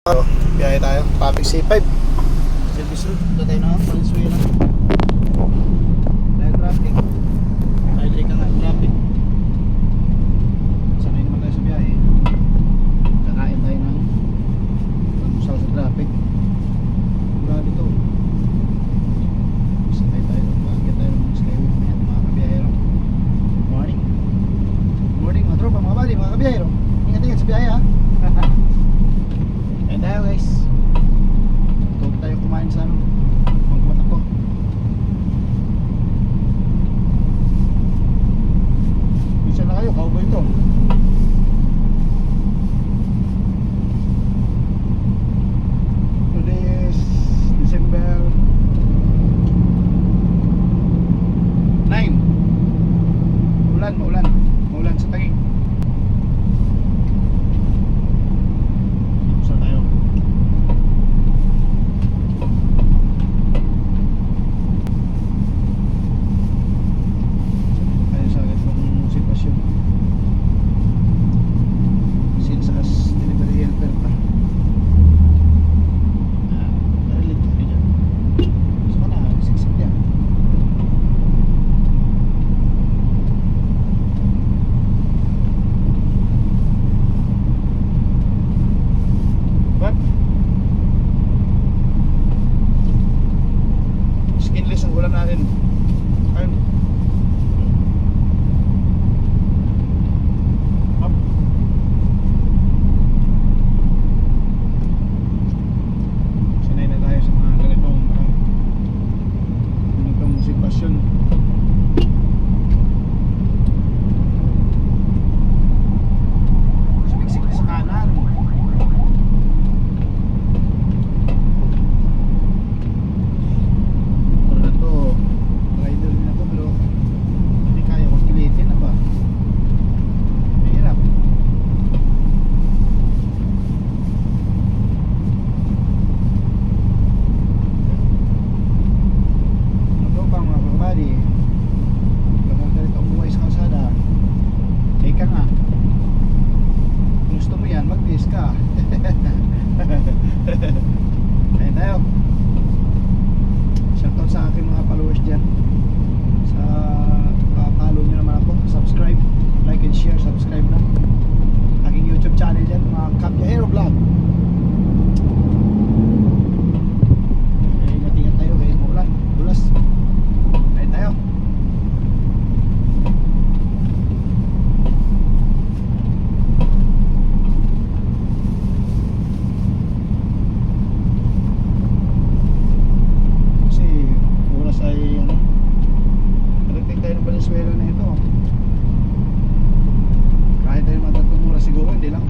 Biyahe tayo, Traffic C5 Service route, ito tayo na Valenzuela. Dahil traffic dahil ika nga traffic, sanay naman tayo sa biyahe. Kakain tayo ng pangusal sa traffic. Grabe to. Sakay tayo, bakit tayo ng skyway mga kabiyahero. Morning morning mga tropa, mga bali, mga kabiyahero. Ingat-ingat sa biyahe ha. And tayo guys, tulog tayo kumain sa ano, magmatak ko. Bisa na kayo, cowboy to. Today is December 9. Maulan sa Taguig. Skinless ang ulam natin. Ayun. Up. Sanay na tayo sa mga ganitong sitwasyon. Siksik sa kanan. Gusto mo yan, mag-taste ka. Ayun tayo. Shoutout sa aking mga followers dyan. Sa follow nyo naman ako. Subscribe, like and share, subscribe na aking YouTube channel dyan, mga Kabiyahero Vlog. Ingat-ingat tayo kahit maulan, dulas. Ayun tayo. Valenzuela na ito. Kahit tayo matatumura siguro, hindi lang.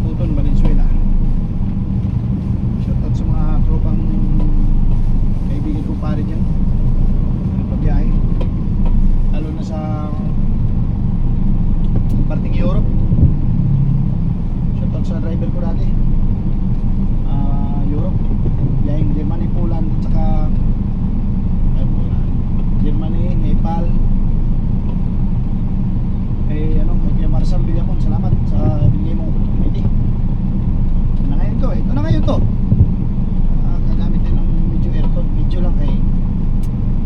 Puton, Valenzuela. Shoutout sa mga tropang kaibigan ko pa rin yan. Nagpabiyahe. Lalo na sa parting Europe. Sa driver ko dati Europe, yung Germany, Poland at saka Germany, Nepal. Ano, kay Marcel Villamon, salamat sa binigay mong opportunity. Ito na ngayon to gagamit din ng medyo aircon, medyo lang kay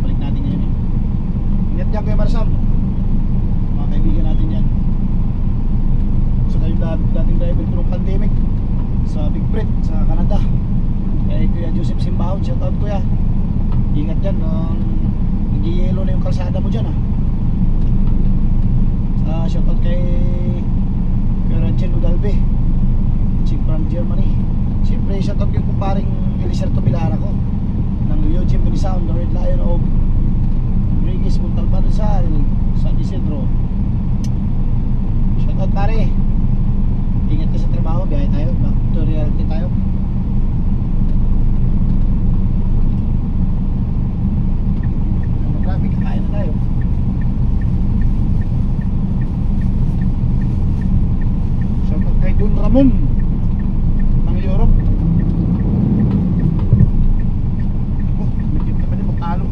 balik natin ngayon ingat dyan kay Marcel, mga kaibigan natin yan. Saka yung dating driver ko ng pandemic sa Big Brit sa Canada, kay Kuya Joseph Simbahon, shoutout kuya. Ingat dyan, nag-yellow na yung kalsada mo dyan shoutout kay Rangel Udalbe, si from Germany. Siyempre shoutout yung kumparing Eliserto Bilara ko ng Eugene Belisound, the Red Lion of Regis Montalban Rizal, San Isidro. Shoutout pare. Ingat ka sa trabaho, biyahe tayo, back to reality tayo. Traffic, kakain na tayo. Shoutout kay Don Ramon ng Europe. Medyo ka pa din magtalo.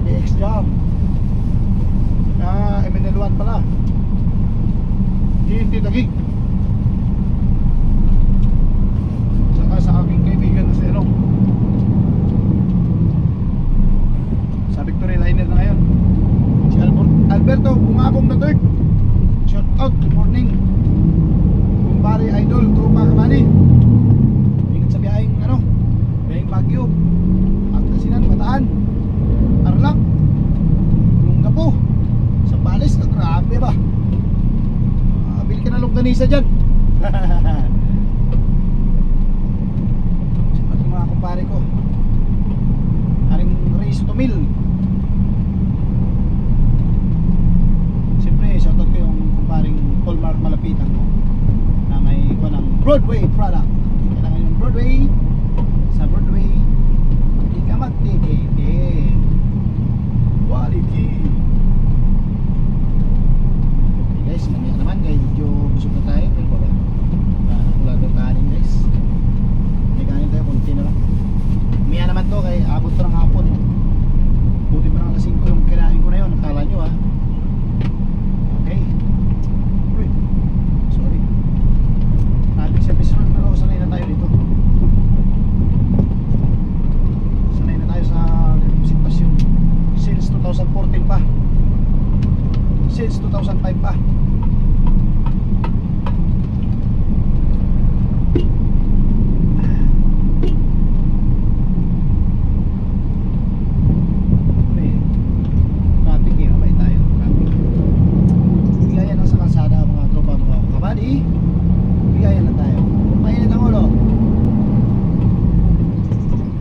CBX Jam. MNL1 pala. GT Taguig. Saka sa aking kaibigan na si ano, sa Victory Liner na ngayon, si Alberto Bungabong na third. Shout out, good morning kumpare idol, tropa kamani. Ingat sa biyaheng ano, biyaheng Baguio, Pangasinan, Bataan, Tarlac, Olongapo, Zambales. Grabe ba, bili ka na longganisa dyan. Siyempre yung mga kumpare ko, aring Reyes Tumil. Siyempre shoutout ko yung kumparing Paul Mark Malapitan ko na may kuha ng Broadway product. Kailangan yung Broadway. Sa Broadway hindi ka magtititi, quality. Okay guys, mamaya naman guys, medyo busog na tayo. May baba wala daw kanin guys. May kanin tayo, konti na lang. Mamaya naman to kay abot pa ng hapon. Buti pa ng alas 5 yung kinain ko na yun. Akala nyo ah. Okay. Uy, sorry. Traffic service road, pero sanay na tayo dito. Sanay na tayo sa sitwasyon. Since 2014 pa. Since 2005 pa. Traffic eh, mabay tayo. Traffic. Bigayan lang sa kalsada mga tropa, mga kabady. Bigayan lang tayo. Mainit ang ulo.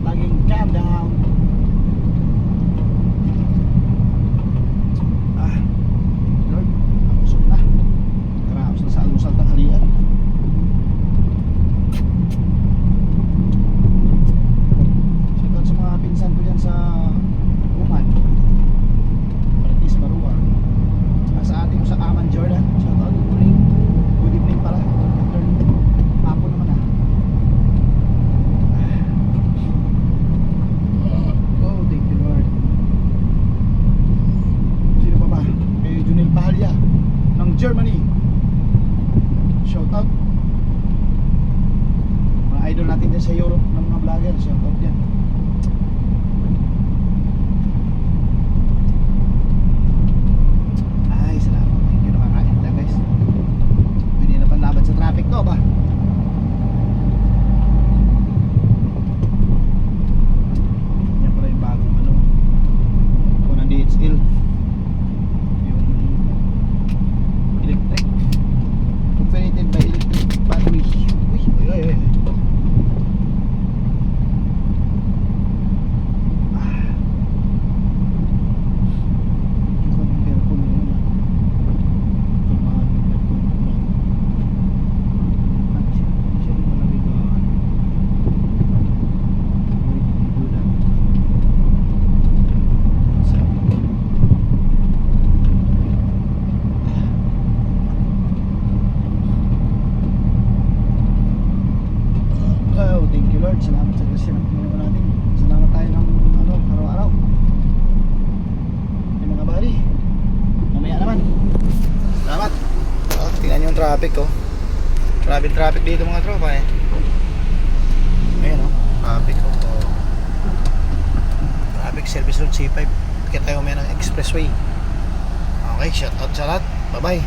Laging calm down. Lord, busog na. Karaos na sa alusal tanghalian. Shoutout sa mga pinsan ko dyan sa Uman, Maritis, Barua. Saka sa ating sa Aman Jordan. Shoutout, good morning. Good evening pala. Hapon naman ah. Oh, thank you Lord. Sino pa ba? Kay Junel Pahalya ng Germany. Shoutout. Mga idol natin din sa Europe ng mga vlogger. Shoutout yan. Ay, salamat. Thank you, nakakain tayo guys. Pwede na panlaban sa traffic to ba? Yan pala yung bagong ano, kung ng DHL, yung electric, operated by electric battery. Uy, uy, uy, uy. Oh, thank you Lord. Salamat sa grasya ng Panginoon natin. Salamat tayo ng ano, araw-araw. Yung mga bari, mamaya naman. Salamat. Tingnan nyo yung traffic oh. Traffic dito mga tropa eh. Ayan oh, traffic oh. Traffic service road C5. Kaya tayo may ng expressway. Okay, shout out sa lahat. Bye bye.